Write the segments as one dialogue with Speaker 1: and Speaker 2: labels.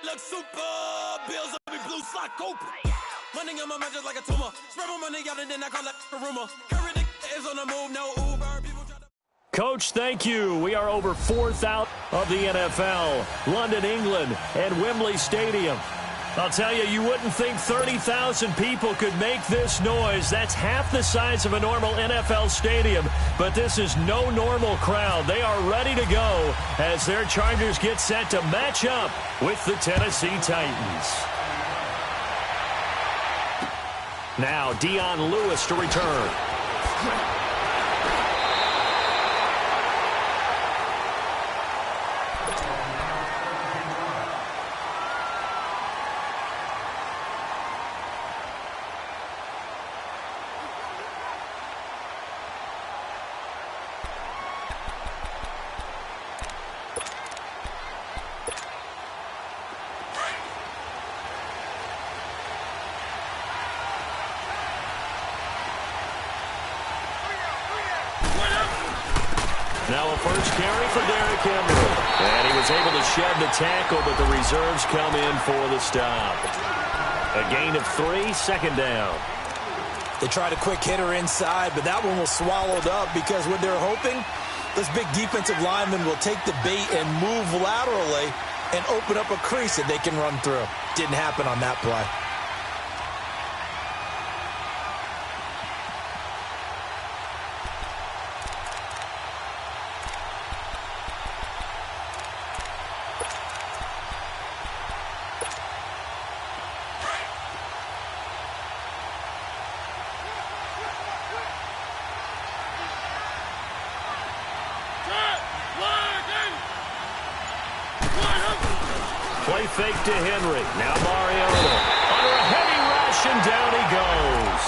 Speaker 1: look super. Bills on me blue sock open. Money on my mind just like a tumor. Spread my money out and then I call it a rumor. Curry is on the move, no Uber.
Speaker 2: Coach, thank you. We are over 4,000 of the NFL, London, England, and Wembley Stadium. I'll tell you, you wouldn't think 30,000 people could make this noise. That's half the size of a normal NFL stadium, but this is no normal crowd. They are ready to go as their Chargers get set to match up with the Tennessee Titans. Now, Dion Lewis to return. Now a first carry for Derrick Henry. And he was able to shed the tackle, but the reserves come in for the stop. A gain of 3, second down.
Speaker 3: They tried a quick hitter inside, but that one was swallowed up because what they're hoping, this big defensive lineman will take the bait and move laterally and open up a crease that they can run through. Didn't happen on that play.
Speaker 2: Play fake to Henry. Now Mariota under a heavy rush, and down he goes.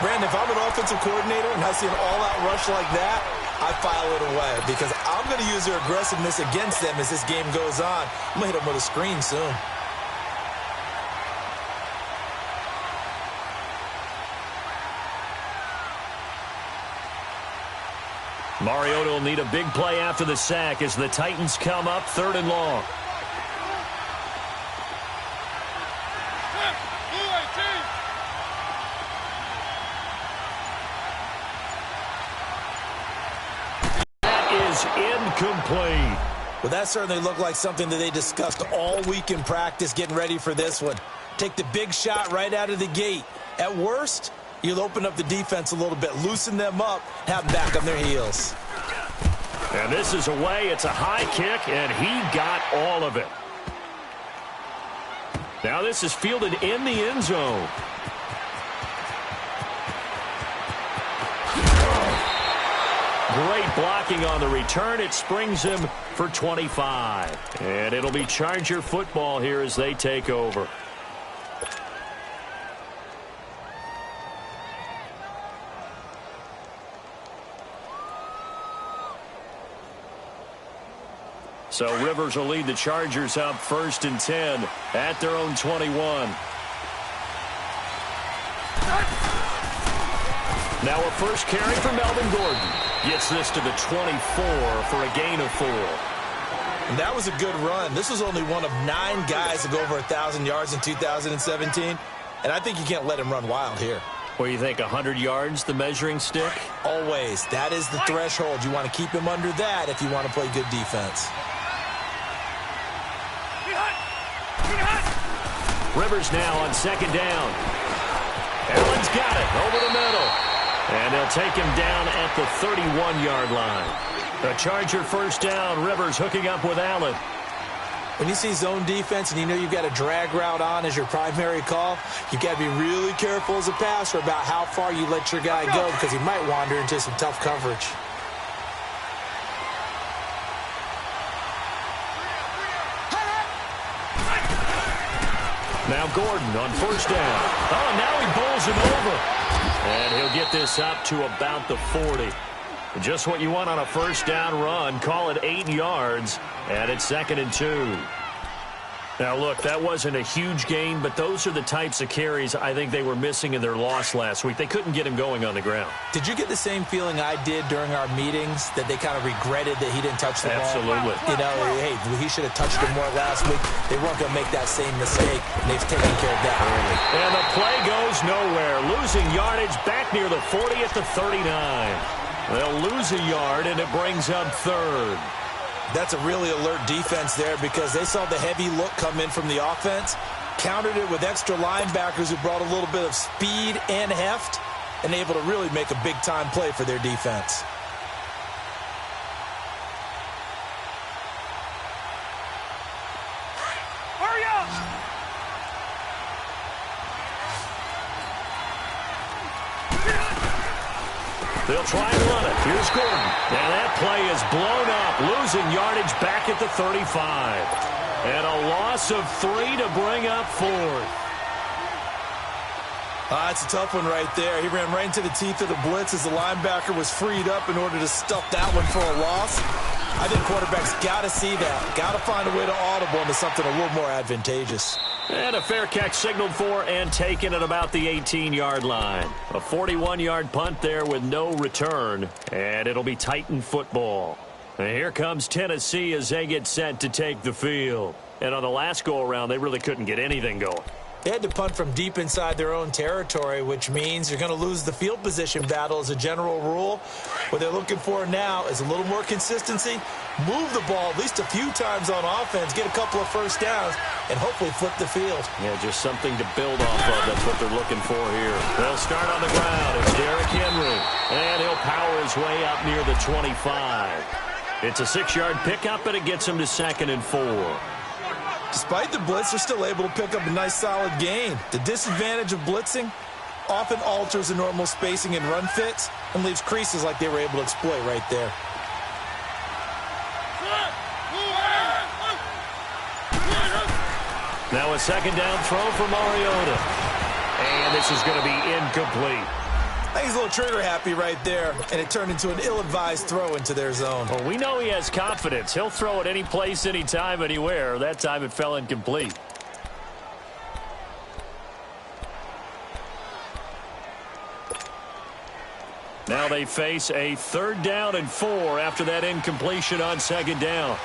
Speaker 3: Brandon, if I'm an offensive coordinator and I see an all-out rush like that, I file it away because I'm going to use their aggressiveness against them as this game goes on. I'm going to hit them with a screen soon.
Speaker 2: Mariota will need a big play after the sack as the Titans come up 3rd and long. Incomplete.
Speaker 3: Well, that certainly looked like something that they discussed all week in practice getting ready for this one. Take the big shot right out of the gate. At worst, you'll open up the defense a little bit, loosen them up, have them back on their heels.
Speaker 2: And this is away. It's a high kick, and he got all of it. Now this is fielded in the end zone. Great blocking on the return. It springs him for 25. And it'll be Charger football here as they take over. So Rivers will lead the Chargers up 1st and 10 at their own 21. Now a first carry for Melvin Gordon. Gets this to the 24 for a gain of 4.
Speaker 3: And that was a good run. This was only one of 9 guys to go over 1,000 yards in 2017. And I think you can't let him run wild here.
Speaker 2: What do you think, 100 yards, the measuring stick?
Speaker 3: Always. That is the threshold. You want to keep him under that if you want to play good defense.
Speaker 2: Rivers now on 2nd down. Allen's got it over the middle. And they'll take him down at the 31-yard line. The Charger first down. Rivers hooking up with Allen.
Speaker 3: When you see zone defense and you know you've got a drag route on as your primary call, you've got to be really careful as a passer about how far you let your guy go because he might wander into some tough coverage.
Speaker 2: Now Gordon on first down. Oh, now he bowls him over. And he'll get this up to about the 40. Just what you want on a first down run. Call it 8 yards. And it's 2nd and 2. Now, look, that wasn't a huge gain, but those are the types of carries I think they were missing in their loss last week. They couldn't get him going on the ground.
Speaker 3: Did you get the same feeling I did during our meetings, that they kind of regretted that he didn't touch the ball?
Speaker 2: Absolutely.
Speaker 3: You know, hey, he should have touched it more last week. They weren't going to make that same mistake, and they've taken care of that early.
Speaker 2: And the play goes nowhere. Losing yardage back near the 40 at the 39. They'll lose a yard, and it brings up third.
Speaker 3: That's a really alert defense there because they saw the heavy look come in from the offense, countered it with extra linebackers who brought a little bit of speed and heft, and able to really make a big-time play for their defense.
Speaker 1: Hurry up!
Speaker 2: They'll try and run it. Here's Gordon. And that play is blown up, losing yardage back at the 35. And a loss of 3 to bring up fourth.
Speaker 3: That's a tough one right there. He ran right into the teeth of the blitz as the linebacker was freed up in order to stuff that one for a loss. I think quarterbacks got to see that. Got to find a way to audible into something a little more advantageous.
Speaker 2: And a fair catch signaled for and taken at about the 18-yard line. A 41-yard punt there with no return. And it'll be Titan football. And here comes Tennessee as they get set to take the field. And on the last go-around, they really couldn't get anything going.
Speaker 3: They had to punt from deep inside their own territory, which means you're going to lose the field position battle as a general rule. What they're looking for now is a little more consistency, move the ball at least a few times on offense, get a couple of first downs, and hopefully flip the field.
Speaker 2: Yeah, just something to build off of. That's what they're looking for here. They'll start on the ground. It's Derrick Henry, and he'll power his way up near the 25. It's a 6-yard pickup, and it gets him to 2nd and 4.
Speaker 3: Despite the blitz, they're still able to pick up a nice solid gain. The disadvantage of blitzing often alters the normal spacing and run fits and leaves creases like they were able to exploit right there.
Speaker 2: Now a 2nd down throw for Mariota. And this is going to be incomplete.
Speaker 3: I think he's a little trigger happy right there, and it turned into an ill-advised throw into their zone.
Speaker 2: Well, we know he has confidence. He'll throw it any place, anytime, anywhere. That time it fell incomplete. Now they face a 3rd down and 4 after that incompletion on 2nd down.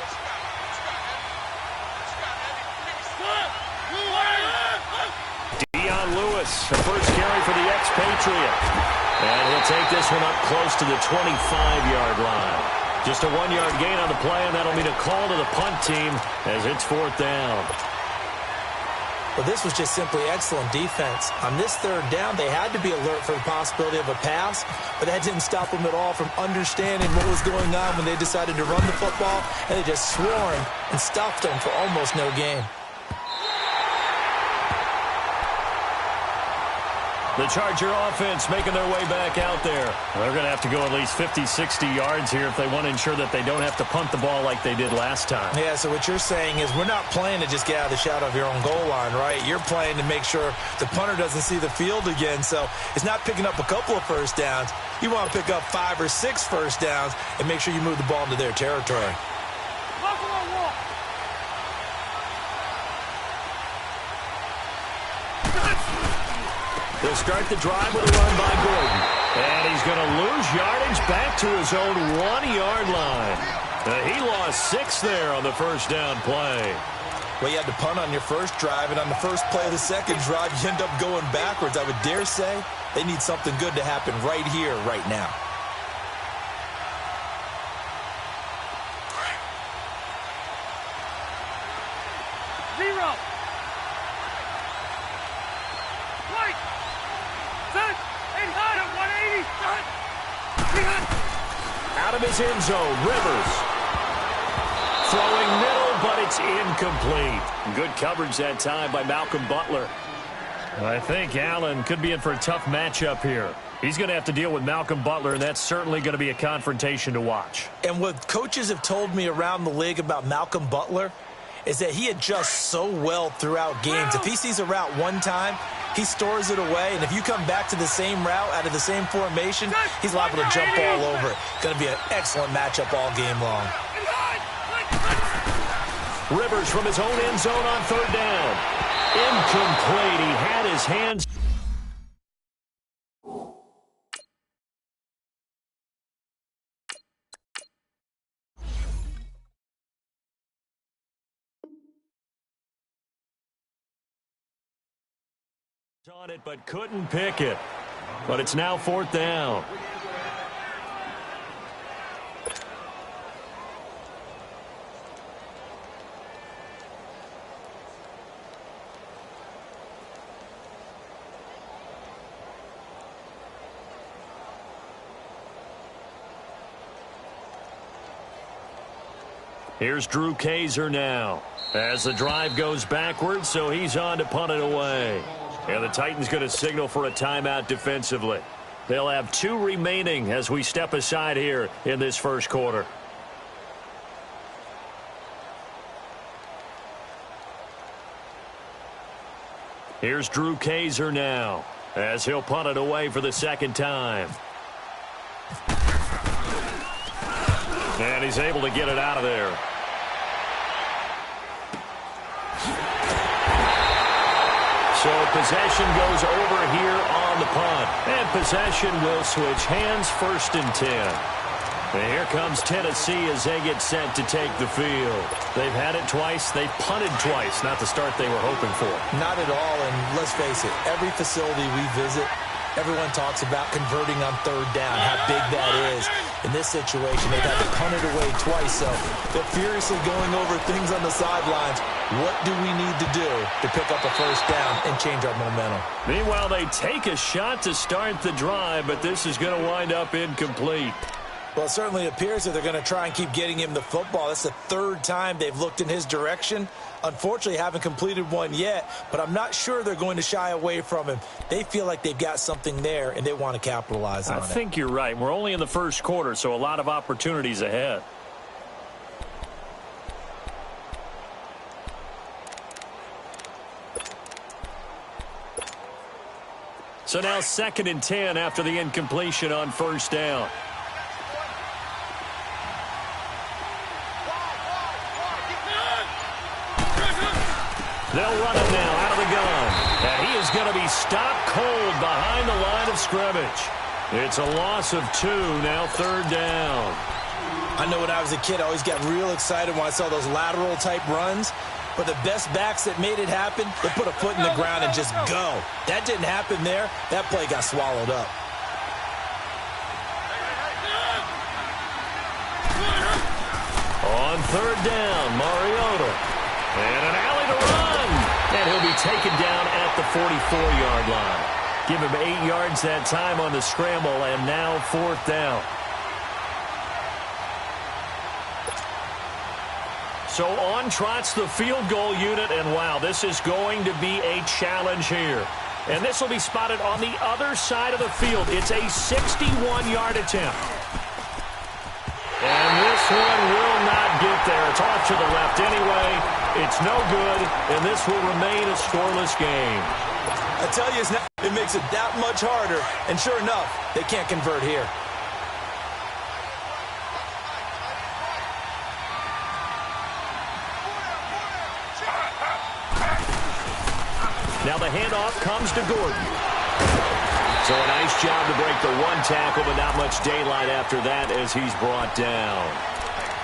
Speaker 2: Lewis, the first carry for the expatriate. And he'll take this one up close to the 25-yard line. Just a 1-yard gain on the play, and that'll mean a call to the punt team as it's 4th down.
Speaker 3: Well, this was just simply excellent defense. On this 3rd down, they had to be alert for the possibility of a pass, but that didn't stop them at all from understanding what was going on when they decided to run the football, and they just swarmed and stopped them for almost no gain.
Speaker 2: The Charger offense making their way back out there. They're going to have to go at least 50, 60 yards here if they want to ensure that they don't have to punt the ball like they did last time.
Speaker 3: Yeah, so what you're saying is we're not playing to just get out of the shadow of your own goal line, right? You're playing to make sure the punter doesn't see the field again. So it's not picking up a couple of first downs. You want to pick up 5 or 6 first downs and make sure you move the ball into their territory.
Speaker 2: They'll start the drive with a run by Gordon. And he's going to lose yardage back to his own 1-yard line. He lost 6 there on the first down play.
Speaker 3: Well, you had to punt on your first drive, and on the first play of the second drive, you end up going backwards. I would dare say they need something good to happen right here, right now.
Speaker 2: Out of his end zone, Rivers. Throwing middle, but it's incomplete. Good coverage that time by Malcolm Butler. I think Allen could be in for a tough matchup here. He's going to have to deal with Malcolm Butler, and that's certainly going to be a confrontation to watch.
Speaker 3: And what coaches have told me around the league about Malcolm Butler is that he adjusts so well throughout games. If he sees a route one time, he stores it away, and if you come back to the same route out of the same formation, he's liable to jump all over it. Going to be an excellent matchup all game long.
Speaker 2: Rivers from his own end zone on third down. Incomplete. He had his hands. On it, but couldn't pick it. But it's now fourth down. Here's Drew Kaiser now as the drive goes backwards, so he's on to punt it away. And the Titans going to signal for a timeout defensively. They'll have 2 remaining as we step aside here in this first quarter. Here's Drew Kaiser now as he'll punt it away for the second time. And he's able to get it out of there. So possession goes over here on the punt. And possession will switch hands, first and 10. And here comes Tennessee as they get set to take the field. They've had it twice. They've punted twice. Not the start they were hoping for.
Speaker 3: Not at all, and let's face it, every facility we visit, everyone talks about converting on third down, how big that is. In this situation, they've had to punt it away twice, so they're furiously going over things on the sidelines. What do we need to do to pick up a first down and change our momentum?
Speaker 2: Meanwhile, they take a shot to start the drive, but this is going to wind up incomplete.
Speaker 3: Well, it certainly appears that they're going to try and keep getting him the football. That's the third time they've looked in his direction. Unfortunately, haven't completed one yet, but I'm not sure they're going to shy away from him. They feel like they've got something there, and they want to capitalize on it.
Speaker 2: I think you're right. We're only in the first quarter, so a lot of opportunities ahead. So now 2nd and 10 after the incompletion on first down. They'll run it now out of the gun. And he is going to be stopped cold behind the line of scrimmage. It's a loss of 2, now third down.
Speaker 3: I know when I was a kid, I always got real excited when I saw those lateral type runs. But the best backs that made it happen, they put a foot in the ground and just go. That didn't happen there. That play got swallowed up.
Speaker 2: On third down, Mariota. And an alley to run. And he'll be taken down at the 44-yard line. Give him 8 yards that time on the scramble, and now fourth down. So on trots the field goal unit, and wow, this is going to be a challenge here. And this will be spotted on the other side of the field. It's a 61-yard attempt. And this one will not get there. It's off to the left anyway. It's no good, and this will remain a scoreless game.
Speaker 3: I tell you, it makes it that much harder. And sure enough, they can't convert here.
Speaker 2: Now the handoff comes to Gordon. So a nice job to break the one tackle, but not much daylight after that as he's brought down.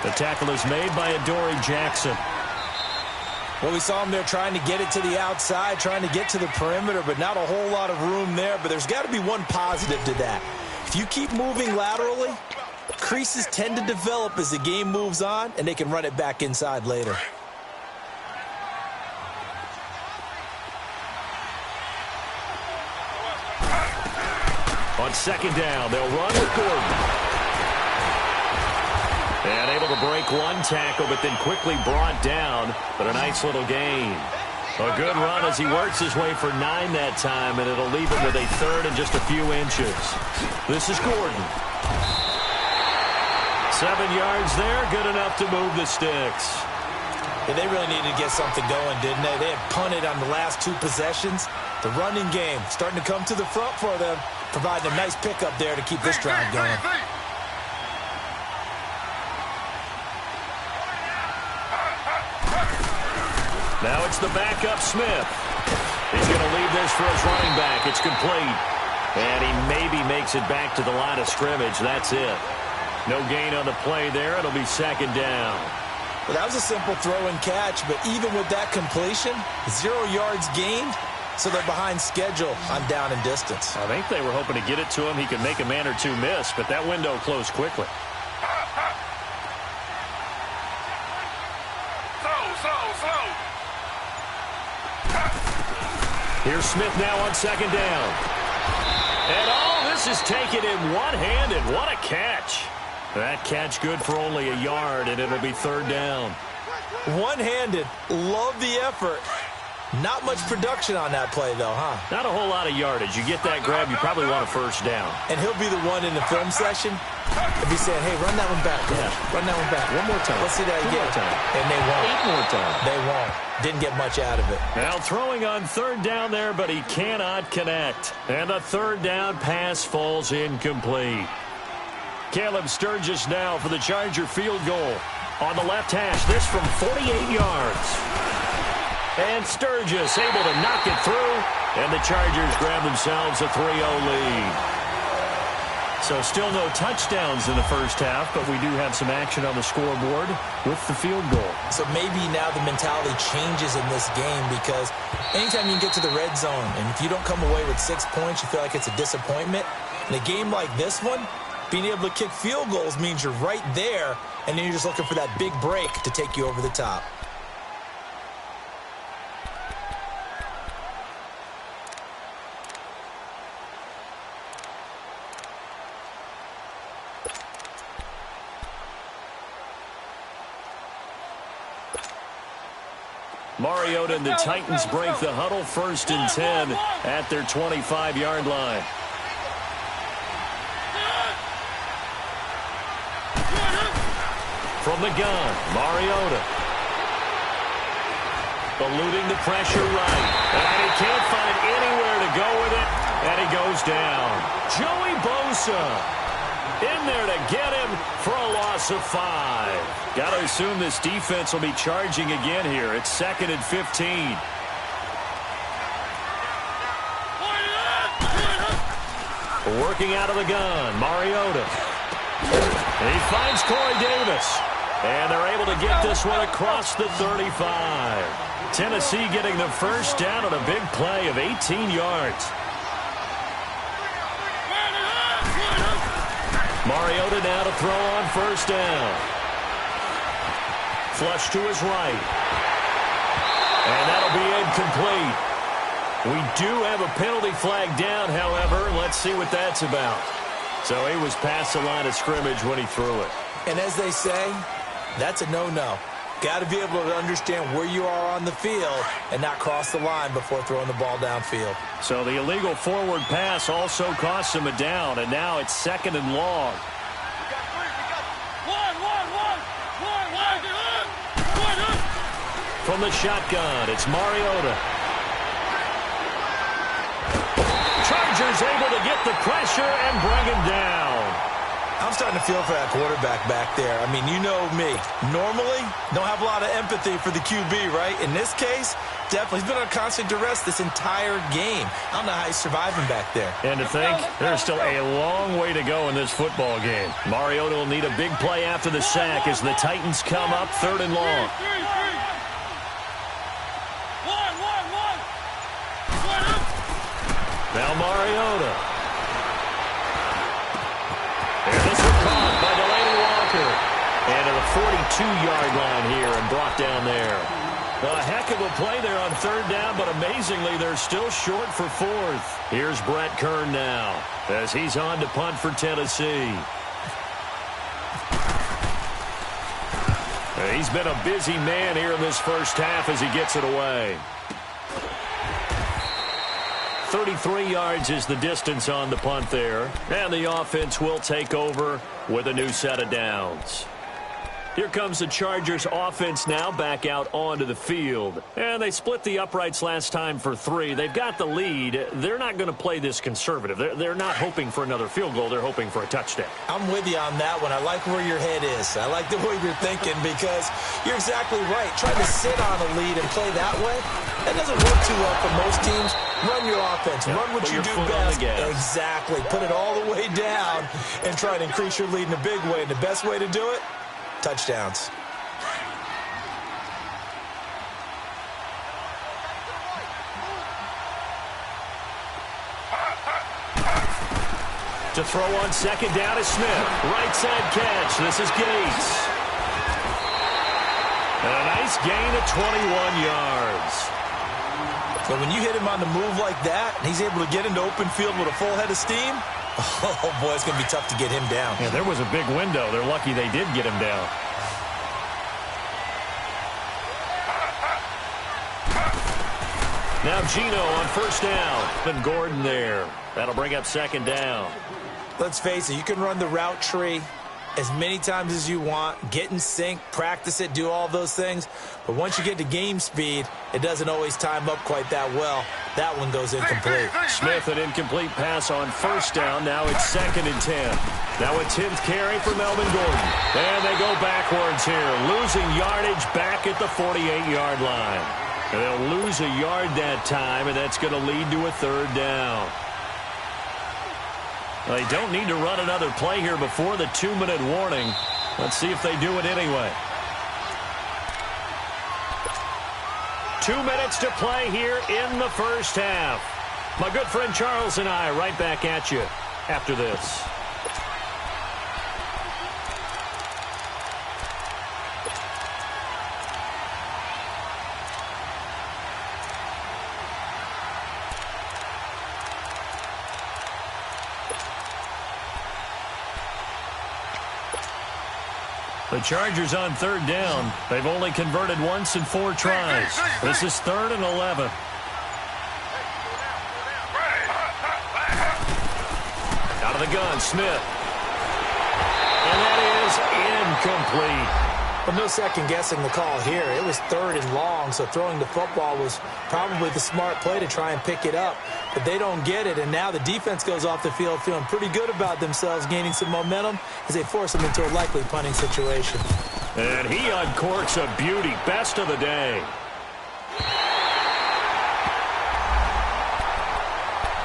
Speaker 2: The tackle is made by Adoree Jackson.
Speaker 3: Well, we saw him there trying to get it to the outside, trying to get to the perimeter, but not a whole lot of room there. But there's got to be one positive to that. If you keep moving laterally, creases tend to develop as the game moves on, and they can run it back inside later.
Speaker 2: On second down, they'll run with Gordon. And able to break one tackle, but then quickly brought down. But a nice little gain. A good run as he works his way for 9 that time, and it'll leave him with a third and just a few inches. This is Gordon. 7 yards there, good enough to move the sticks.
Speaker 3: Yeah, they really needed to get something going, didn't they? They had punted on the last 2 possessions. The running game starting to come to the front for them, providing a nice pickup there to keep this drive going.
Speaker 2: Now it's the backup Smith. He's going to leave this for his running back. It's complete. And he maybe makes it back to the line of scrimmage. That's it. No gain on the play there. It'll be second down.
Speaker 3: Well, that was a simple throw and catch, but even with that completion, 0 yards gained, so they're behind schedule on down and distance.
Speaker 2: I think they were hoping to get it to him. He could make a man or two miss, but that window closed quickly. Here's Smith now on second down. And this is taken in one-handed. What a catch. That catch good for only a yard, and it'll be third down.
Speaker 3: One-handed. Love the effort. Not much production on that play, though, huh?
Speaker 2: Not a whole lot of yardage. You get that grab, you probably want a first down.
Speaker 3: And he'll be the one in the film session if he's saying, hey, run that one back.
Speaker 2: Yeah.
Speaker 3: Run that one back.
Speaker 2: One more time.
Speaker 3: Let's see that again.
Speaker 2: One more time.
Speaker 3: And they won't.
Speaker 2: 8 more times.
Speaker 3: They won't. Didn't get much out of it.
Speaker 2: Now throwing on third down there, but he cannot connect. And the third down pass falls incomplete. Caleb Sturgis now for the Charger field goal. On the left hash, this from 48 yards. And Sturgis able to knock it through. And the Chargers grab themselves a 3-0 lead. So still no touchdowns in the first half, but we do have some action on the scoreboard with the field goal. So
Speaker 3: maybe now the mentality changes in this game because anytime you can get to the red zone, and if you don't come away with 6 points, you feel like it's a disappointment. In a game like this one, being able to kick field goals means you're right there, and then you're just looking for that big break to take you over the top.
Speaker 2: Mariota and the Titans break the huddle, 1st and 10 at their 25-yard line. From the gun, Mariota. Eluding the pressure right. And he can't find anywhere to go with it. And he goes down. Joey Bosa in there to get him for a loss of 5. Got to assume this defense will be charging again here. It's 2nd and 15. Working out of the gun, Mariota. He finds Corey Davis. And they're able to get this one across the 35. Tennessee getting the first down on a big play of 18 yards. Mariota now to throw on first down. Flush to his right. And that'll be incomplete. We do have a penalty flag down, however. Let's see what that's about. So he was past the line of scrimmage when he threw it.
Speaker 3: And as they say, that's a no-no. Got to be able to understand where you are on the field and not cross the line before throwing the ball downfield.
Speaker 2: So the illegal forward pass also costs him a down, and now it's 2nd and long. From the shotgun, it's Mariota. Chargers able to get the pressure and bring him down.
Speaker 3: I'm starting to feel for that quarterback back there. I mean, you know me. Normally, don't have a lot of empathy for the QB, right? In this case, definitely. He's been on constant duress this entire game. I don't know how he's surviving back there.
Speaker 2: And to think, there's still a long way to go in this football game. Mariota will need a big play after the sack as the Titans come up 3rd and long. Now Mariota. And this one caught by Delaney Walker. And to the 42-yard line here and brought down there. A heck of a play there on 3rd down, but amazingly, they're still short for 4th. Here's Brett Kern now as he's on to punt for Tennessee. He's been a busy man here in this first half as he gets it away. 33 yards is the distance on the punt there. And the offense will take over with a new set of downs. Here comes the Chargers offense now back out onto the field. And they split the uprights last time for 3. They've got the lead. They're not going to play this conservative. They're not hoping for another field goal. They're hoping for a touchdown.
Speaker 3: I'm with you on that one. I like where your head is. I like the way you're thinking because you're exactly right. Trying to sit on a lead and play that way, that doesn't work too well for most teams. Run your offense.
Speaker 2: Yeah,
Speaker 3: run what you do best. Exactly. Put it all the way down and try to increase your lead in a big way. And the best way to do it, touchdowns.
Speaker 2: To throw on second down is Smith. Right side catch. This is Gates. And a nice gain of 21 yards.
Speaker 3: So when you hit him on the move like that, and he's able to get into open field with a full head of steam, oh, boy, it's going to be tough to get him down.
Speaker 2: Yeah, there was a big window. They're lucky they did get him down. Now Gino on first down. And Gordon there. That'll bring up second down.
Speaker 3: Let's face it, you can run the route tree as many times as you want, get in sync, practice it, do all those things. But once you get to game speed, it doesn't always time up quite that well. That one goes incomplete.
Speaker 2: Smith, an incomplete pass on first down. Now it's 2nd and 10. Now a 10th carry for Melvin Gordon. And they go backwards here, losing yardage back at the 48-yard line. And they'll lose a yard that time, and that's going to lead to a 3rd down. They don't need to run another play here before the 2-minute warning. Let's see if they do it anyway. 2 minutes to play here in the first half. My good friend Charles and I right back at you after this. The Chargers on 3rd down. They've only converted once in 4 tries. This is 3rd and 11. Out of the gun, Smith. And that is incomplete.
Speaker 3: Well, no second-guessing the call here. It was 3rd and long, so throwing the football was probably the smart play to try and pick it up. But they don't get it, and now the defense goes off the field feeling pretty good about themselves, gaining some momentum as they force them into a likely punting situation.
Speaker 2: And he uncorks a beauty. Best of the day.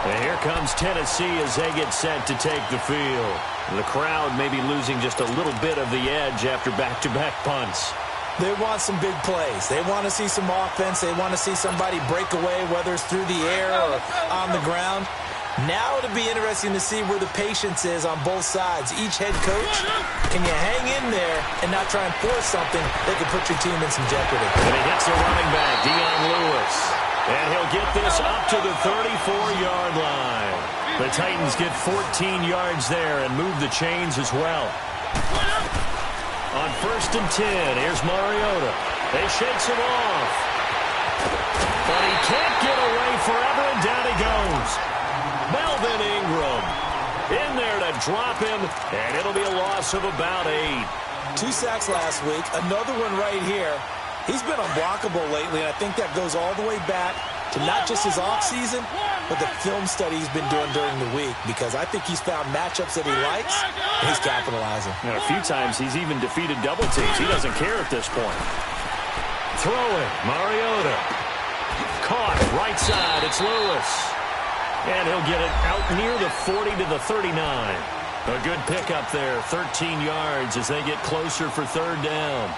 Speaker 2: And here comes Tennessee as they get set to take the field. The crowd may be losing just a little bit of the edge after back-to-back punts.
Speaker 3: They want some big plays. They want to see some offense. They want to see somebody break away, whether it's through the air or on the ground. Now it'll be interesting to see where the patience is on both sides. Each head coach, can you hang in there and not try and force something that could put your team in some jeopardy?
Speaker 2: And he hits the running back, Dion Lewis. And he'll get this up to the 34-yard line. The Titans get 14 yards there and move the chains as well. On 1st and 10, here's Mariota. They shakes him off. But he can't get away forever, and down he goes. Melvin Ingram in there to drop him, and it'll be a loss of about 8.
Speaker 3: 2 sacks last week, another one right here. He's been unblockable lately, and I think that goes all the way back to not just his offseason, but the film study he's been doing during the week, because I think he's found matchups that he likes, and he's capitalizing.
Speaker 2: You know, a few times he's even defeated double teams. He doesn't care at this point. Throwing, Mariota. Caught, right side, it's Lewis. And he'll get it out near the 40 to the 39. A good pickup there, 13 yards as they get closer for 3rd down.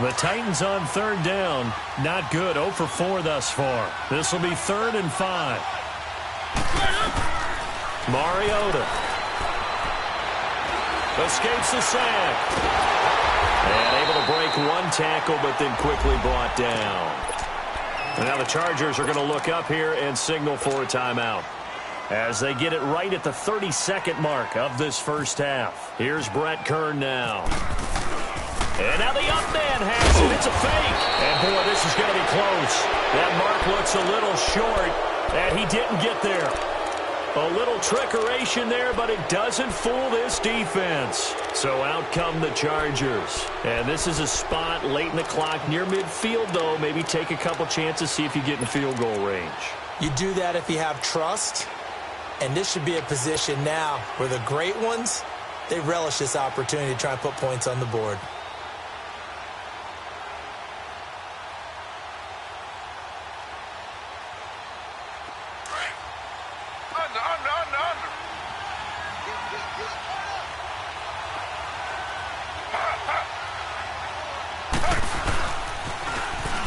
Speaker 2: The Titans on 3rd down. Not good. 0 for 4 thus far. This will be 3rd and 5. Mariota. Escapes the sack. And able to break one tackle, but then quickly brought down. And now the Chargers are going to look up here and signal for a timeout as they get it right at the 32nd mark of this first half. Here's Brett Kern now. And now the up man has it. It's a fake. And, boy, this is going to be close. That mark looks a little short, and he didn't get there. A little trickeration there, but it doesn't fool this defense. So out come the Chargers. And this is a spot late in the clock near midfield, though. Maybe take a couple chances, see if you get in field goal range.
Speaker 3: You do that if you have trust. And this should be a position now where the great ones, they relish this opportunity to try and put points on the board.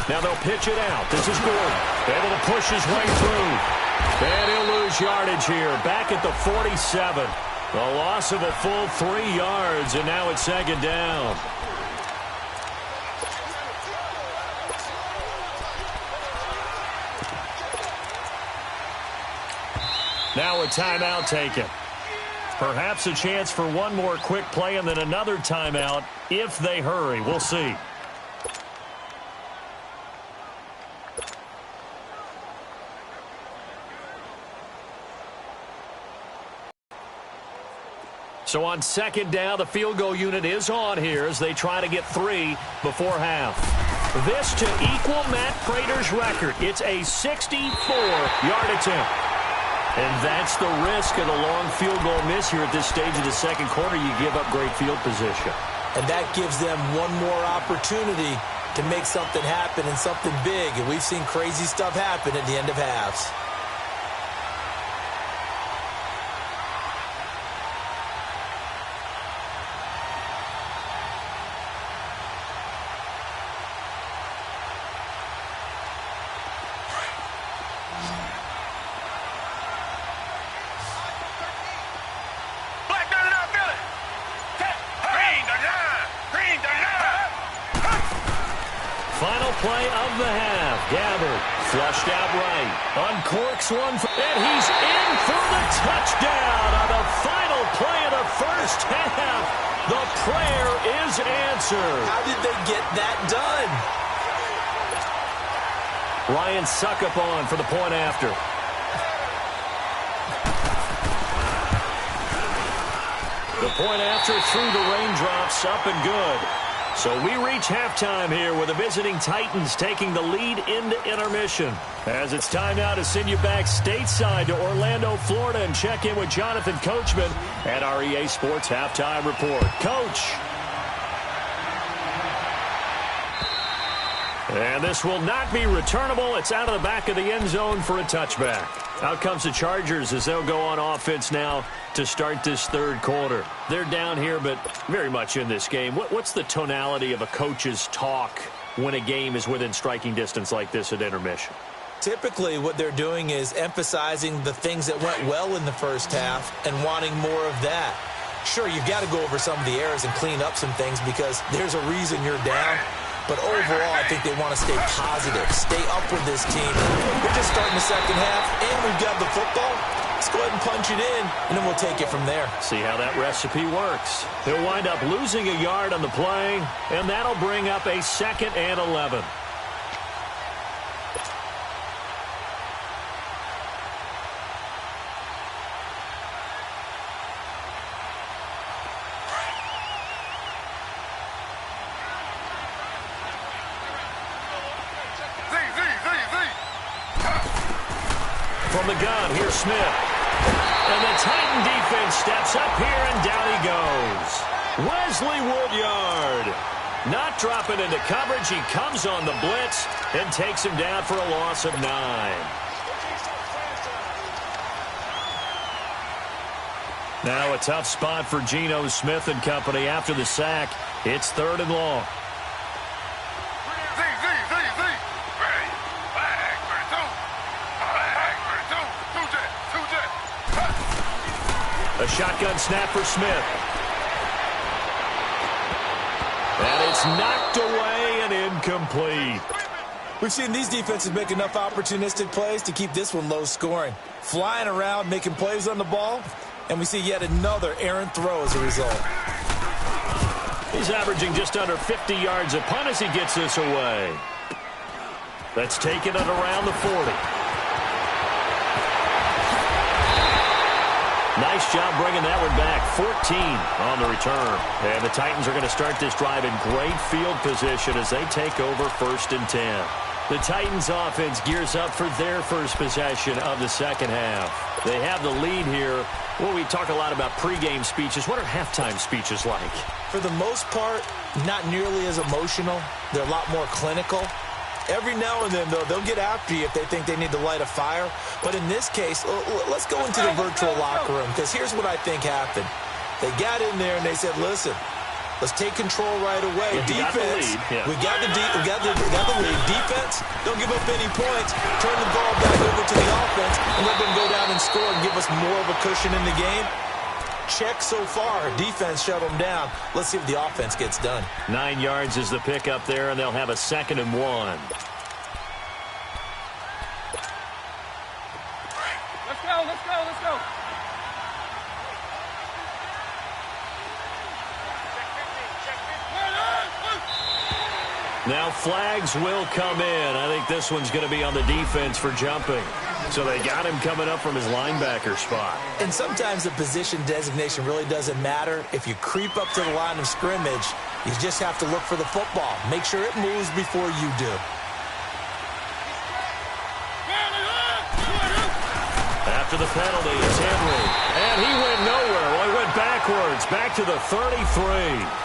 Speaker 2: Now they'll pitch it out. This is Gordon. Able to push his way through. And he'll lose yardage here. Back at the 47. A loss of a full 3 yards, and now it's second down. Now a timeout taken. Perhaps a chance for one more quick play and then another timeout if they hurry. We'll see. So on second down, the field goal unit is on here as they try to get 3 before half. This to equal Matt Prater's record. It's a 64-yard attempt. And that's the risk of a long field goal miss here at this stage of the second quarter. You give up great field position.
Speaker 3: And that gives them one more opportunity to make something happen and something big. And we've seen crazy stuff happen at the end of halves.
Speaker 2: Play of the half. Gathered. Flushed out right. Uncorks one. And he's in for the touchdown on the final play of the first half. The prayer is answered.
Speaker 3: How did they get that done?
Speaker 2: Ryan Succop for the point after. The point after through the raindrops, up and good. So we reach halftime here with the visiting Titans taking the lead into intermission. As it's time now to send you back stateside to Orlando, Florida, and check in with Jonathan Coachman at our EA Sports Halftime Report. Coach. And this will not be returnable. It's out of the back of the end zone for a touchback. Out comes the Chargers as they'll go on offense now to start this third quarter. They're down here, but very much in this game. What's the tonality of a coach's talk when a game is within striking distance like this at intermission?
Speaker 3: Typically, what they're doing is emphasizing the things that went well in the first half and wanting more of that. Sure, you've got to go over some of the errors and clean up some things because there's a reason you're down. But overall, I think they want to stay positive, stay up with this team. We're just starting the second half, and we've got the football. Let's go ahead and punch it in, and then we'll take it from there.
Speaker 2: See how that recipe works. He'll wind up losing a yard on the play, and that'll bring up a 2nd and 11. From the gun, here's Smith. And the Titan defense steps up here, and down he goes. Wesley Woodyard. Not dropping into coverage. He comes on the blitz and takes him down for a loss of 9. Now a tough spot for Geno Smith and company after the sack. It's 3rd and long. A shotgun snap for Smith. And it's knocked away and incomplete.
Speaker 3: We've seen these defenses make enough opportunistic plays to keep this one low scoring. Flying around, making plays on the ball, and we see yet another errant throw as a result.
Speaker 2: He's averaging just under 50 yards a punt as he gets this away. That's taken it around the 40. Nice job bringing that one back. 14 on the return. And the Titans are going to start this drive in great field position as they take over 1st and 10. The Titans offense gears up for their first possession of the second half. They have the lead here. Well, we talk a lot about pregame speeches. What are halftime speeches like?
Speaker 3: For the most part, not nearly as emotional. They're a lot more clinical. Every now and then, though, they'll get after you if they think they need to light a fire. But in this case, let's go into the virtual locker room, because here's what I think happened. They got in there and they said, listen, let's take control right away. Defense, we got the lead. Defense, don't give up any points. Turn the ball back over to the offense and let them go down and score and give us more of a cushion in the game. Check so far. Defense shut them down. Let's see if the offense gets done.
Speaker 2: 9 yards is the pickup there, and they'll have a 2nd and 1.
Speaker 4: Let's go, let's go, let's go.
Speaker 2: Now flags will come in. I think this one's going to be on the defense for jumping. So they got him coming up from his linebacker spot.
Speaker 3: And sometimes the position designation really doesn't matter. If you creep up to the line of scrimmage, you just have to look for the football. Make sure it moves before you do.
Speaker 2: After the penalty, it's Henry. And he went nowhere. Well, he went backwards, back to the 33.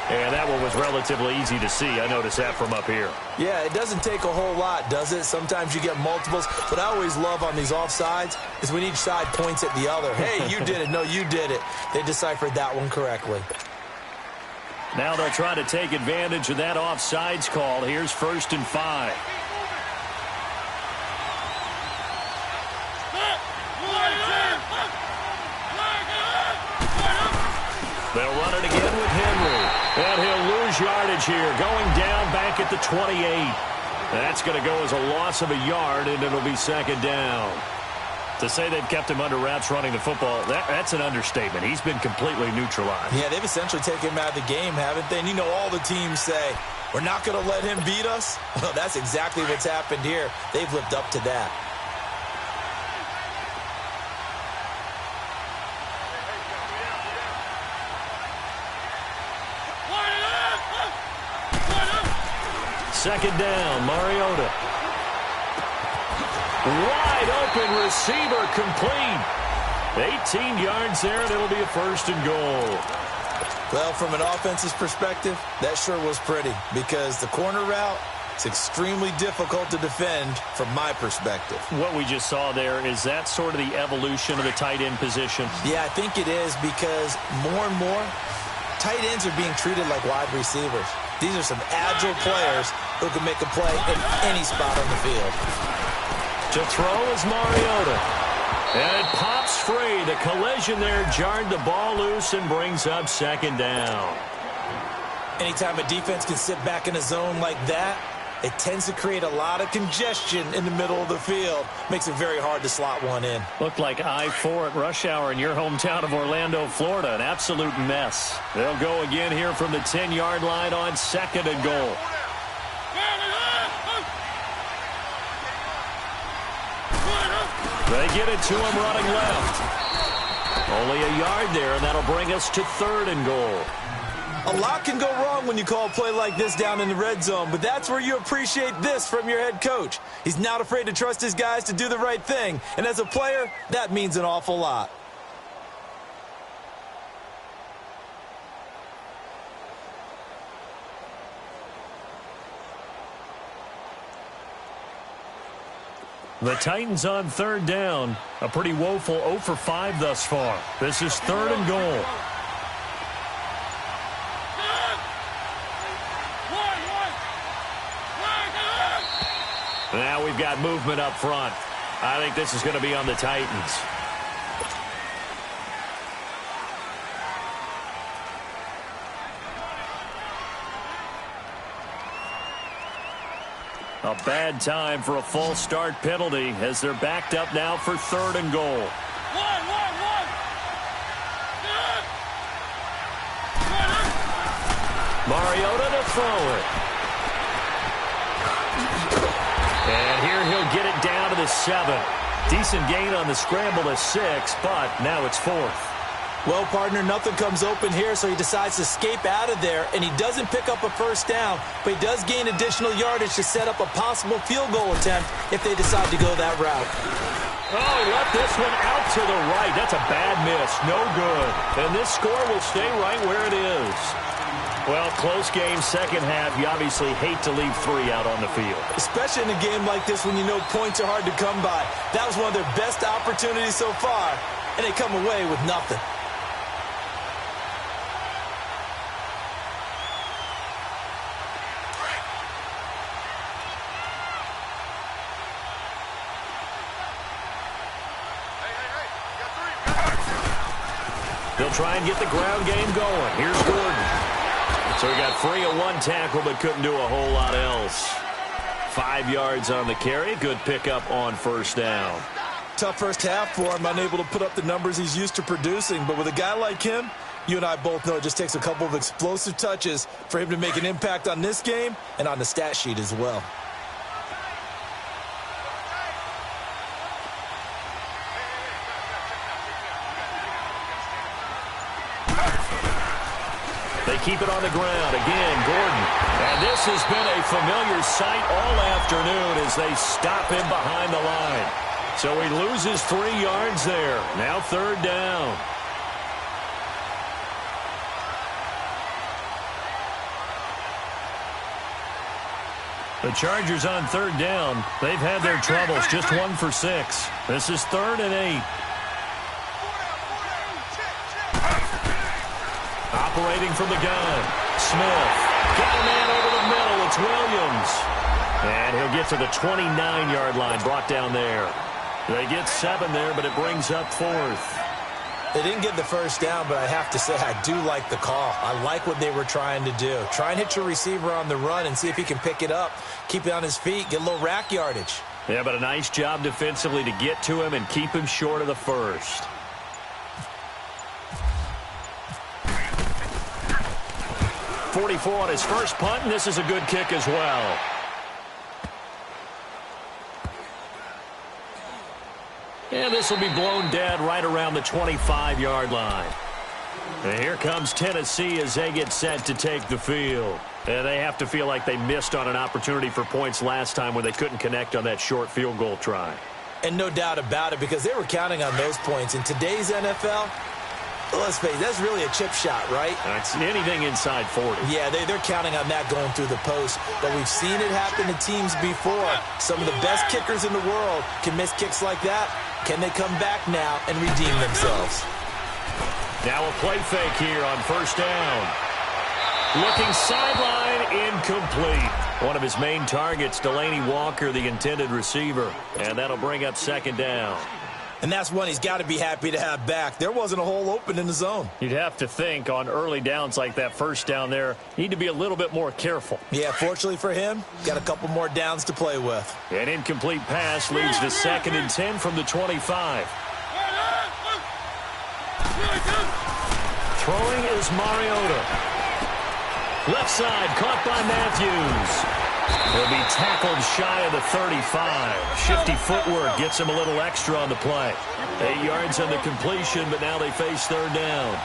Speaker 2: And that one was relatively easy to see. I noticed that from up here.
Speaker 3: Yeah, it doesn't take a whole lot, does it? Sometimes you get multiples. What I always love on these offsides is when each side points at the other. Hey, you did it. No, you did it. They deciphered that one correctly.
Speaker 2: Now they'll try to take advantage of that offsides call. Here's 1st and 5. They'll run it again with Henry. And he'll lose yardage here, going down back at the 28. That's going to go as a loss of a yard, and it'll be 2nd down. To say they've kept him under wraps running the football, that's an understatement. He's been completely neutralized.
Speaker 3: Yeah, they've essentially taken him out of the game, haven't they? And you know all the teams say, we're not going to let him beat us. Well, that's exactly what's happened here. They've lived up to that.
Speaker 2: Second down, Mariota. Wide open receiver complete. 18 yards there, and it'll be a 1st and goal.
Speaker 3: Well, from an offense's perspective, that sure was pretty, because the corner route is extremely difficult to defend from my perspective.
Speaker 2: What we just saw there, is that sort of the evolution of the tight end position?
Speaker 3: Yeah, I think it is, because more and more, tight ends are being treated like wide receivers. These are some agile players who can make a play in any spot on the field.
Speaker 2: To throw is Mariota. And it pops free. The collision there jarred the ball loose and brings up 2nd down.
Speaker 3: Anytime a defense can sit back in a zone like that, it tends to create a lot of congestion in the middle of the field. Makes it very hard to slot one in.
Speaker 2: Looked like I-4 at rush hour in your hometown of Orlando, Florida. An absolute mess. They'll go again here from the 10-yard line on 2nd and goal. They get it to him running left. Only a yard there, and that'll bring us to 3rd and goal.
Speaker 3: A lot can go wrong when you call a play like this down in the red zone, but that's where you appreciate this from your head coach. He's not afraid to trust his guys to do the right thing, and as a player, that means an awful lot.
Speaker 2: The Titans on 3rd down. A pretty woeful 0 for 5 thus far. This is 3rd and goal. Now we've got movement up front. I think this is going to be on the Titans. A bad time for a false start penalty as they're backed up now for 3rd and goal. Mariota to throw it. And here he'll get it down to the 7. Decent gain on the scramble to 6, but now it's 4th.
Speaker 3: Well, partner, nothing comes open here, so he decides to escape out of there, and he doesn't pick up a first down, but he does gain additional yardage to set up a possible field goal attempt if they decide to go that route.
Speaker 2: Oh, he left this one out to the right. That's a bad miss. No good. And this score will stay right where it is. Well, close game, second half. You obviously hate to leave 3 out on the field.
Speaker 3: Especially in a game like this when you know points are hard to come by. That was one of their best opportunities so far, and they come away with nothing.
Speaker 2: They'll try and get the ground game going. Here's Gordon. So he got free of 1 tackle, but couldn't do a whole lot else. 5 yards on the carry. Good pickup on first down.
Speaker 3: Tough first half for him, unable to put up the numbers he's used to producing. But with a guy like him, you and I both know it just takes a couple of explosive touches for him to make an impact on this game and on the stat sheet as well.
Speaker 2: They keep it on the ground. Again, Gordon. And this has been a familiar sight all afternoon as they stop him behind the line. So he loses 3 yards there. Now 3rd down. The Chargers on 3rd down. They've had their troubles. Just 1 for 6. This is 3rd and 8. Operating from the gun. Smith. Got a man over the middle. It's Williams. And he'll get to the 29-yard line. Brought down there. They get 7 there, but it brings up 4th.
Speaker 3: They didn't get the first down, but I have to say I do like the call. I like what they were trying to do. Try and hit your receiver on the run and see if he can pick it up. Keep it on his feet. Get a little rack yardage.
Speaker 2: Yeah, but a nice job defensively to get to him and keep him short of the first. .44 on his first punt, and this is a good kick as well. And this will be blown dead right around the 25-yard line. And here comes Tennessee as they get set to take the field. And they have to feel like they missed on an opportunity for points last time when they couldn't connect on that short field goal try.
Speaker 3: And no doubt about it, because they were counting on those points. In today's NFL, let's face it, that's really a chip shot, right?
Speaker 2: That's anything inside 40.
Speaker 3: Yeah, they're counting on that going through the post. But we've seen it happen to teams before. Some of the best kickers in the world can miss kicks like that. Can they come back now and redeem themselves?
Speaker 2: Now a play fake here on first down. Looking sideline, incomplete. One of his main targets, Delaney Walker, the intended receiver. And that'll bring up 2nd down.
Speaker 3: And that's one he's got to be happy to have back. There wasn't a hole open in the zone.
Speaker 2: You'd have to think on early downs like that first down there, need to be a little bit more careful.
Speaker 3: Yeah, fortunately for him, got a couple more downs to play with.
Speaker 2: An incomplete pass leads to 2nd and 10 from the 25. Throwing is Mariota. Left side, caught by Matthews. He'll be tackled shy of the 35. Shifty footwork gets him a little extra on the play. 8 yards on the completion, but now they face 3rd down.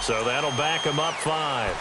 Speaker 2: So that'll back him up 5.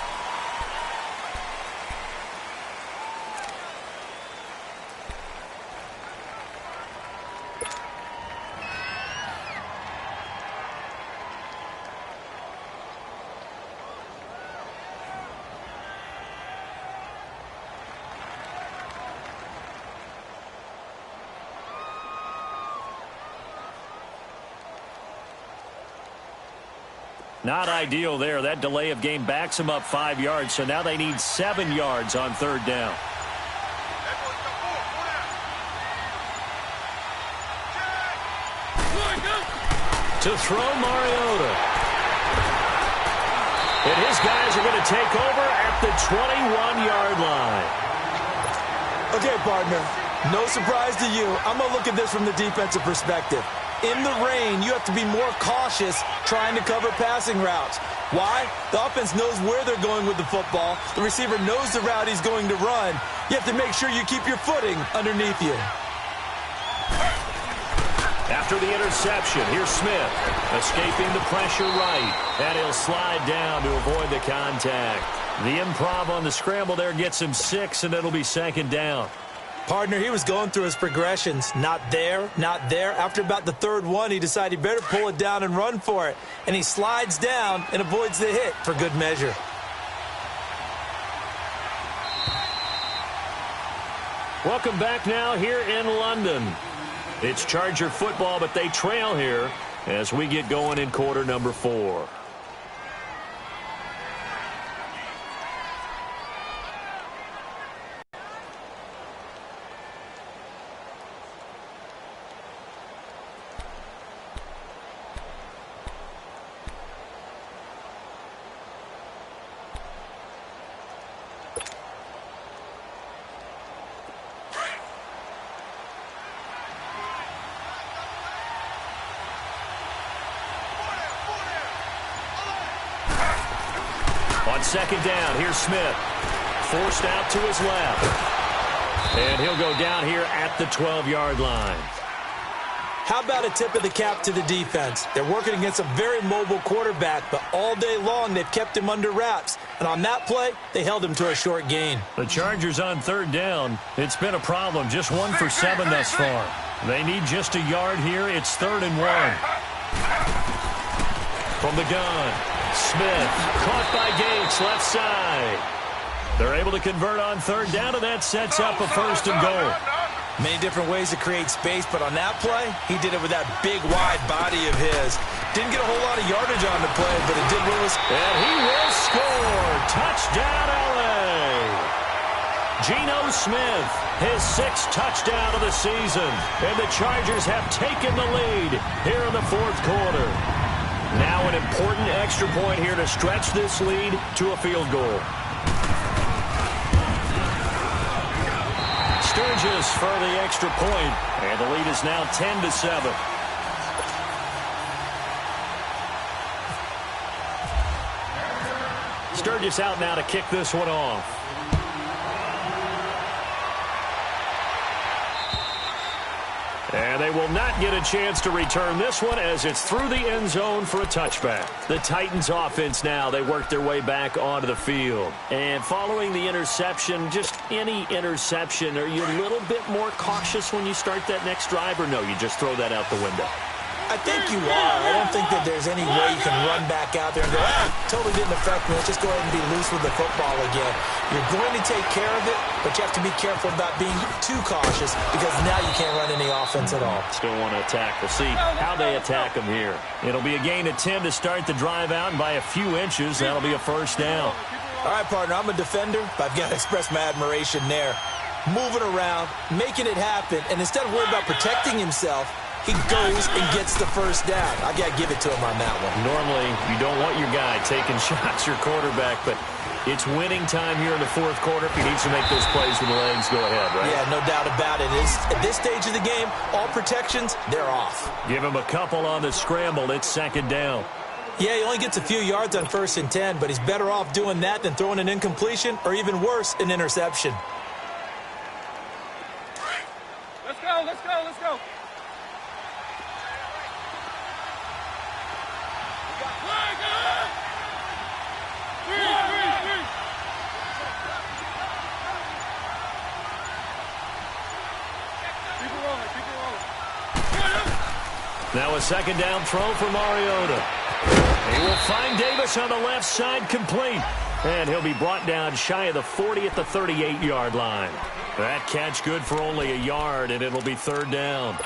Speaker 2: Not ideal there. That delay of game backs them up 5 yards, so now they need 7 yards on third down. To throw, Mariota. And his guys are going to take over at the 21-yard line.
Speaker 3: Okay, partner, no surprise to you. I'm going to look at this from the defensive perspective. In the rain, you have to be more cautious trying to cover passing routes. Why? The offense knows where they're going with the football. The receiver knows the route he's going to run. You have to make sure you keep your footing underneath you.
Speaker 2: After the interception, here's Smith, escaping the pressure right, and he'll slide down to avoid the contact. The improv on the scramble there gets him 6, and it'll be second down.
Speaker 3: Partner, he was going through his progressions. Not there, not there. After about the third one, he decided he better pull it down and run for it. And he slides down and avoids the hit for good measure.
Speaker 2: Welcome back now here in London. It's Charger football, but they trail here as we get going in quarter number 4. Second down, here's Smith. Forced out to his left. And he'll go down here at the 12-yard line.
Speaker 3: How about a tip of the cap to the defense? They're working against a very mobile quarterback, but all day long they've kept him under wraps. And on that play, they held him to a short gain.
Speaker 2: The Chargers on third down. It's been a problem. Just 1 for 7 thus far. They need just a yard here. It's 3rd and 1. From the gun. Smith, caught by Gates, left side. They're able to convert on third down, and that sets up a 1st and goal.
Speaker 3: Many different ways to create space, but on that play, he did it with that big, wide body of his. Didn't get a whole lot of yardage on the play, but it did Willis.
Speaker 2: And he will score. Touchdown, L.A. Geno Smith, his 6th touchdown of the season. And the Chargers have taken the lead here in the 4th quarter. Now an important extra point here to stretch this lead to a field goal. Sturgis for the extra point, and the lead is now 10-7. Sturgis out now to kick this one off. And they will not get a chance to return this one as it's through the end zone for a touchback. The Titans offense now, they work their way back onto the field. And following the interception, just any interception, are you a little bit more cautious when you start that next drive, or no, you just throw that out the window?
Speaker 3: I think you are. I don't think that there's any way you can run back out there and go, totally didn't affect me. Let's just go ahead and be loose with the football again. You're going to take care of it, but you have to be careful about being too cautious because now you can't run any offense at all.
Speaker 2: Still want to attack. We'll see how they attack them here. It'll be a gain of 10 to start the drive out, and by a few inches, that'll be a 1st down.
Speaker 3: All right, partner, I'm a defender, but I've got to express my admiration there. Moving around, making it happen, and instead of worrying about protecting himself, he goes and gets the 1st down. I got to give it to him on that one.
Speaker 2: Normally, you don't want your guy taking shots, your quarterback, but it's winning time here in the 4th quarter. If he needs to make those plays with the legs, go ahead, right?
Speaker 3: Yeah, no doubt about it. At this stage of the game, all protections, they're off.
Speaker 2: Give him a couple on the scramble. It's 2nd down.
Speaker 3: Yeah, he only gets a few yards on 1st and 10, but he's better off doing that than throwing an incompletion or even worse, an interception.
Speaker 4: Let's go, let's go, let's go.
Speaker 2: Now a 2nd down throw for Mariota. He will find Davis on the left side, complete. And he'll be brought down shy of the 40 at the 38-yard line. That catch good for only a yard, and it'll be 3rd down.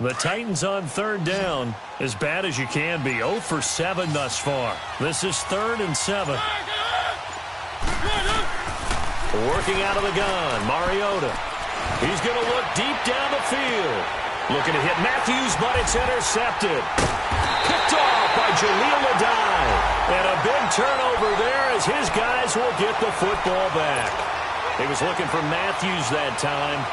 Speaker 2: The Titans on third down, as bad as you can be. 0 for 7 thus far. This is 3rd and 7. Working out of the gun, Mariota. He's going to look deep down the field. Looking to hit Matthews, but it's intercepted. Picked off by Jaleel Adai. And a big turnover there as his guys will get the football back. He was looking for Matthews that time.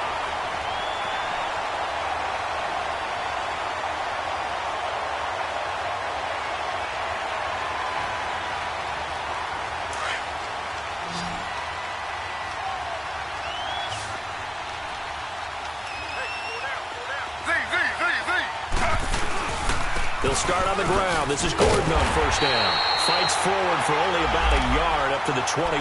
Speaker 2: They'll start on the ground. This is Gordon on first down. Fights forward for only about a yard up to the 21.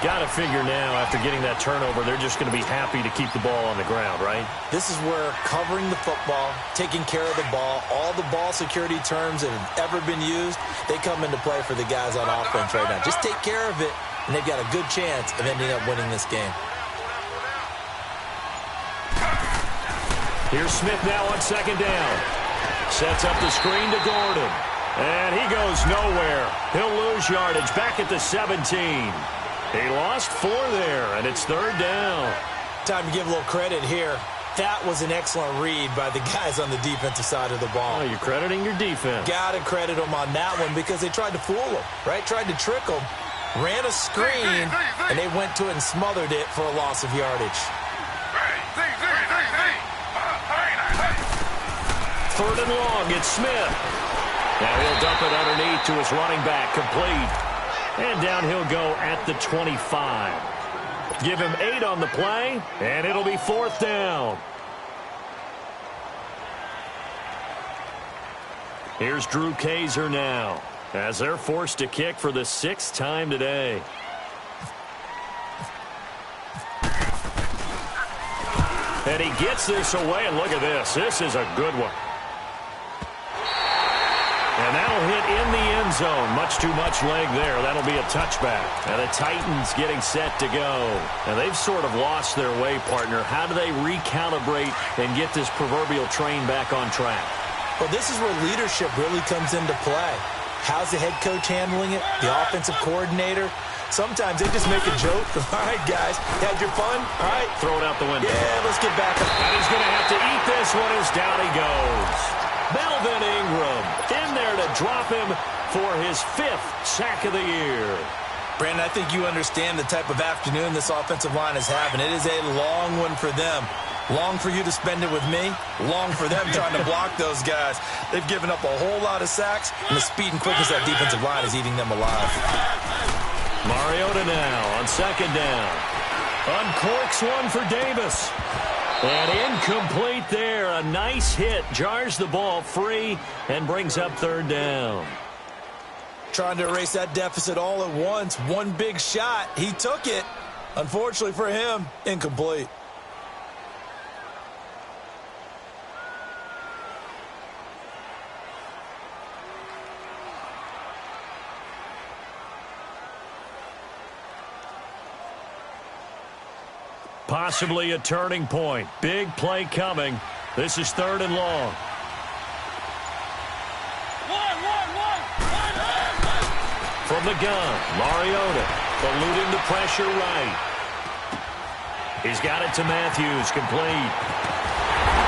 Speaker 2: Got to figure now, after getting that turnover, they're just going to be happy to keep the ball on the ground, right?
Speaker 3: This is where covering the football, taking care of the ball, all the ball security terms that have ever been used, they come into play for the guys on offense right now. Just take care of it, and they've got a good chance of ending up winning this game.
Speaker 2: Here's Smith now on second down. Sets up the screen to Gordon. And he goes nowhere. He'll lose yardage back at the 17. He lost 4 there, and it's 3rd down.
Speaker 3: Time to give a little credit here. That was an excellent read by the guys on the defensive side of the ball.
Speaker 2: Oh, you're crediting your defense.
Speaker 3: Got to credit them on that one because they tried to fool them, right? Tried to trick them. Ran a screen, and they went to it and smothered it for a loss of yardage.
Speaker 2: 3rd and long, it's Smith. Now he'll dump it underneath to his running back, complete. And down he'll go at the 25. Give him 8 on the play, and it'll be 4th down. Here's Drew Kaiser now, as they're forced to kick for the 6th time today. And he gets this away, and look at this. This is a good one. And that'll hit in the end zone. Much too much leg there. That'll be a touchback. And the Titans getting set to go. And they've sort of lost their way, partner. How do they recalibrate and get this proverbial train back on track?
Speaker 3: Well, this is where leadership really comes into play. How's the head coach handling it? The offensive coordinator? Sometimes they just make a joke. All right, guys, had your fun? All right.
Speaker 2: Throw it out the window.
Speaker 3: Yeah, let's get back up.
Speaker 2: And he's going to have to eat this one as down he goes. Melvin Ingram in there to drop him for his 5th sack of the year.
Speaker 3: Brandon, I think you understand the type of afternoon this offensive line is having. It is a long one for them. Long for you to spend it with me. Long for them trying to block those guys. They've given up a whole lot of sacks, and the speed and quickness of that defensive line is eating them alive.
Speaker 2: Mariota now on second down. Uncorks one for Davis. And incomplete there. A nice hit. Jars the ball free and brings up 3rd down.
Speaker 3: Trying to erase that deficit all at once. One big shot. He took it. Unfortunately for him, incomplete.
Speaker 2: Possibly a turning point. Big play coming. This is 3rd and long. From the gun, Mariota eluding the pressure right. He's got it to Matthews, complete.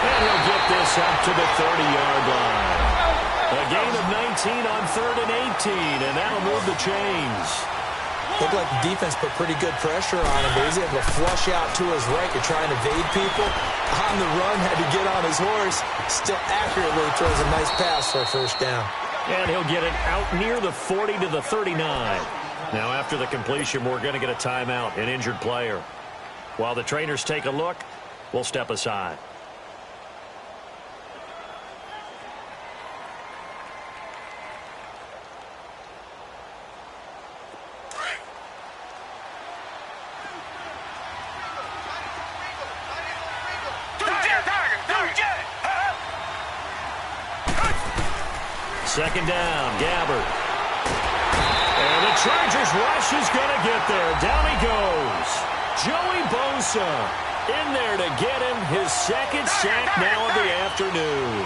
Speaker 2: And he'll get this up to the 30-yard line. A gain of 19 on 3rd and 18, and that'll move the chains.
Speaker 3: Looked like the defense put pretty good pressure on him, but he's able to flush out to his right to try and evade people. On the run, had to get on his horse. Still accurately throws a nice pass for a 1st down.
Speaker 2: And he'll get it out near the 40 to the 39. Now, after the completion, we're going to get a timeout, an injured player. While the trainers take a look, we'll step aside. Second down, Gabbard. And the Chargers rush is going to get there. Down he goes. Joey Bosa In there to get him, his second sack now of the afternoon.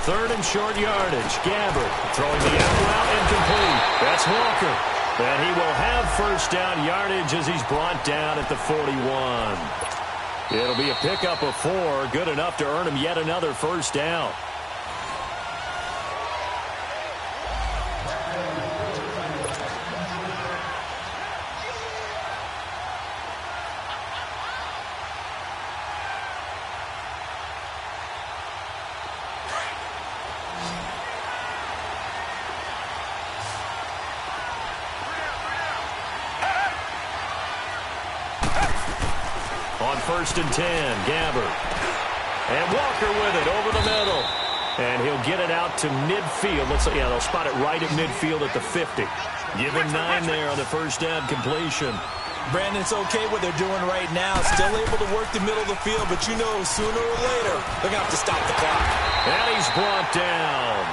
Speaker 2: Third and short yardage. Gabbard throwing the out route incomplete. That's Walker. And he will have first down yardage as he's brought down at the 41. It'll be a pickup of 4. Good enough to earn him yet another first down. On 1st and 10, Gabbard. And Walker with it over the middle. And he'll get it out to midfield. They'll spot it right at midfield at the 50. Give him 9 there on the first down completion.
Speaker 3: Brandon, it's okay what they're doing right now. Still able to work the middle of the field, but you know sooner or later they're going to have to stop the clock.
Speaker 2: And he's brought down.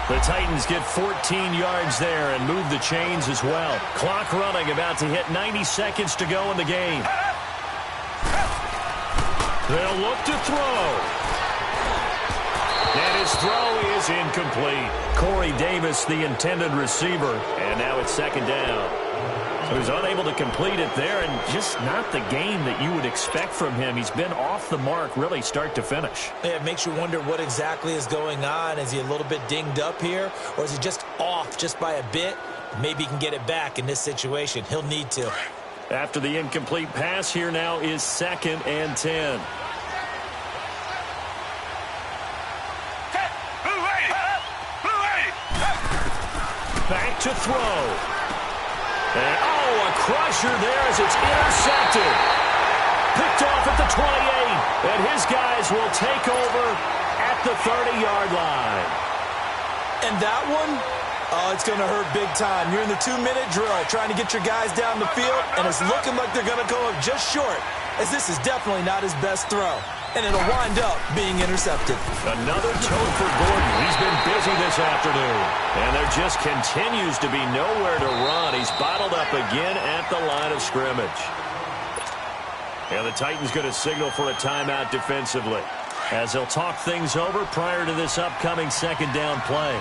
Speaker 2: The Titans get 14 yards there and move the chains as well. Clock running, about to hit 90 seconds to go in the game. They'll look to throw. And his throw is incomplete. Corey Davis, the intended receiver. And now it's second down. So he's unable to complete it there, and just not the game that you would expect from him. He's been off the mark really start to finish.
Speaker 3: Yeah, it makes you wonder what exactly is going on. Is he a little bit dinged up here, or is he just off just by a bit? Maybe he can get it back in this situation. He'll need to.
Speaker 2: After the incomplete pass, here now is 2nd and 10. Back to throw. And, a crusher there as it's intercepted. Picked off at the 28. And his guys will take over at the 30-yard line.
Speaker 3: And that one, it's going to hurt big time. You're in the 2-minute drill trying to get your guys down the field, and it's looking like they're going to go up just short, as this is definitely not his best throw. And it'll wind up being intercepted.
Speaker 2: Another tote for Gordon. He's been busy this afternoon. And there just continues to be nowhere to run. He's bottled up again at the line of scrimmage. And the Titans going to signal for a timeout defensively, as they'll talk things over prior to this upcoming second down play.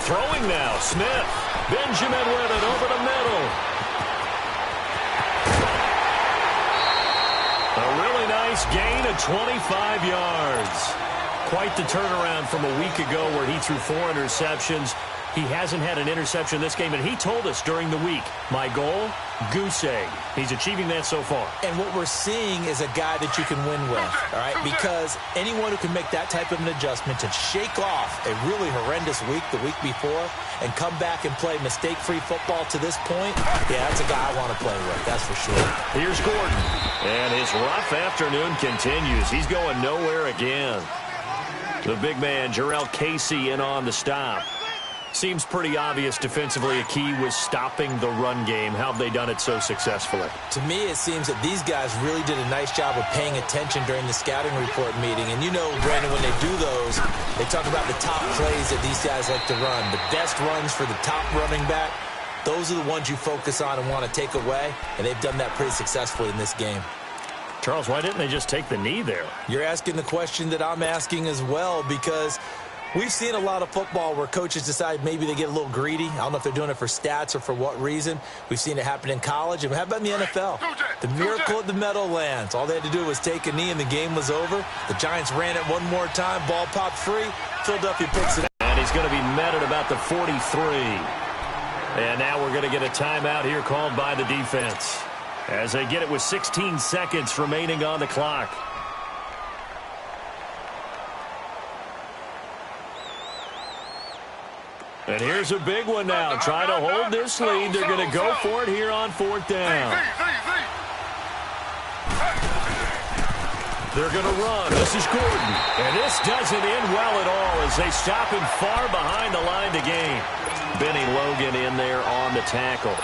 Speaker 2: Throwing now, Smith. Benjamin with it over the middle. A really nice gain of 25 yards. Quite the turnaround from a week ago where he threw 4 interceptions. He hasn't had an interception this game, and he told us during the week, my goal, goose egg. He's achieving that so far.
Speaker 3: And what we're seeing is a guy that you can win with, all right? Because anyone who can make that type of an adjustment to shake off a really horrendous week the week before and come back and play mistake-free football to this point, yeah, that's a guy I want to play with, that's for sure.
Speaker 2: Here's Gordon, and his rough afternoon continues. He's going nowhere again. The big man, Jarrell Casey, in on the stop. Seems pretty obvious defensively a key was stopping the run game. How have they done it so successfully?
Speaker 3: To me, it seems that these guys really did a nice job of paying attention during the scouting report meeting. And you know, Brandon, when they do those, they talk about the top plays that these guys like to run. The best runs for the top running back, those are the ones you focus on and want to take away. And they've done that pretty successfully in this game.
Speaker 2: Charles, why didn't they just take the knee there?
Speaker 3: You're asking the question that I'm asking as well, because we've seen a lot of football where coaches decide maybe they get a little greedy. I don't know if they're doing it for stats or for what reason. We've seen it happen in college. And how about in the NFL? The miracle at the Meadowlands. All they had to do was take a knee and the game was over. The Giants ran it one more time. Ball popped free. Philadelphia picks it.
Speaker 2: And he's going to be met at about the 43. And now we're going to get a timeout here called by the defense, as they get it with 16 seconds remaining on the clock. And here's a big one now. Trying to hold this lead. They're going to go for it here on 4th down. They're going to run. This is Gordon. And this doesn't end well at all as they stop him far behind the line to gain. Benny Logan in there on the tackle.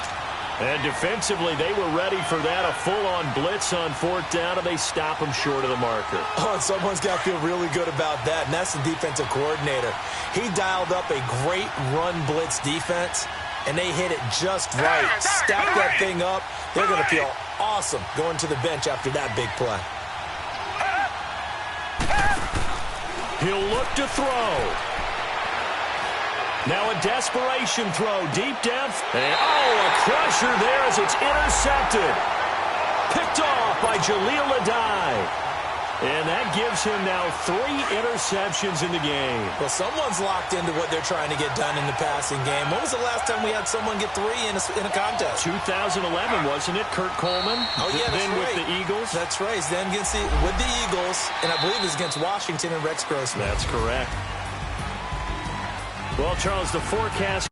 Speaker 2: And defensively, they were ready for that, a full-on blitz on fourth down, and they stop him short of the marker.
Speaker 3: Oh, and someone's got to feel really good about that, and that's the defensive coordinator. He dialed up a great run blitz defense, and they hit it just right. Stack that thing up. They're going to feel awesome going to the bench after that big play.
Speaker 2: He'll look to throw. Now a desperation throw deep depth. And, a crusher there as it's intercepted. Picked off by Jaleel Adai. And that gives him now 3 interceptions in the game.
Speaker 3: Well, someone's locked into what they're trying to get done in the passing game. When was the last time we had someone get 3 in a contest?
Speaker 2: 2011, wasn't it? Kurt Coleman.
Speaker 3: Oh, yeah, that's
Speaker 2: then
Speaker 3: right.
Speaker 2: With the Eagles.
Speaker 3: That's right. Then with the Eagles, and I believe it's against Washington and Rex Grossman.
Speaker 2: That's correct. Well, Charles, the forecast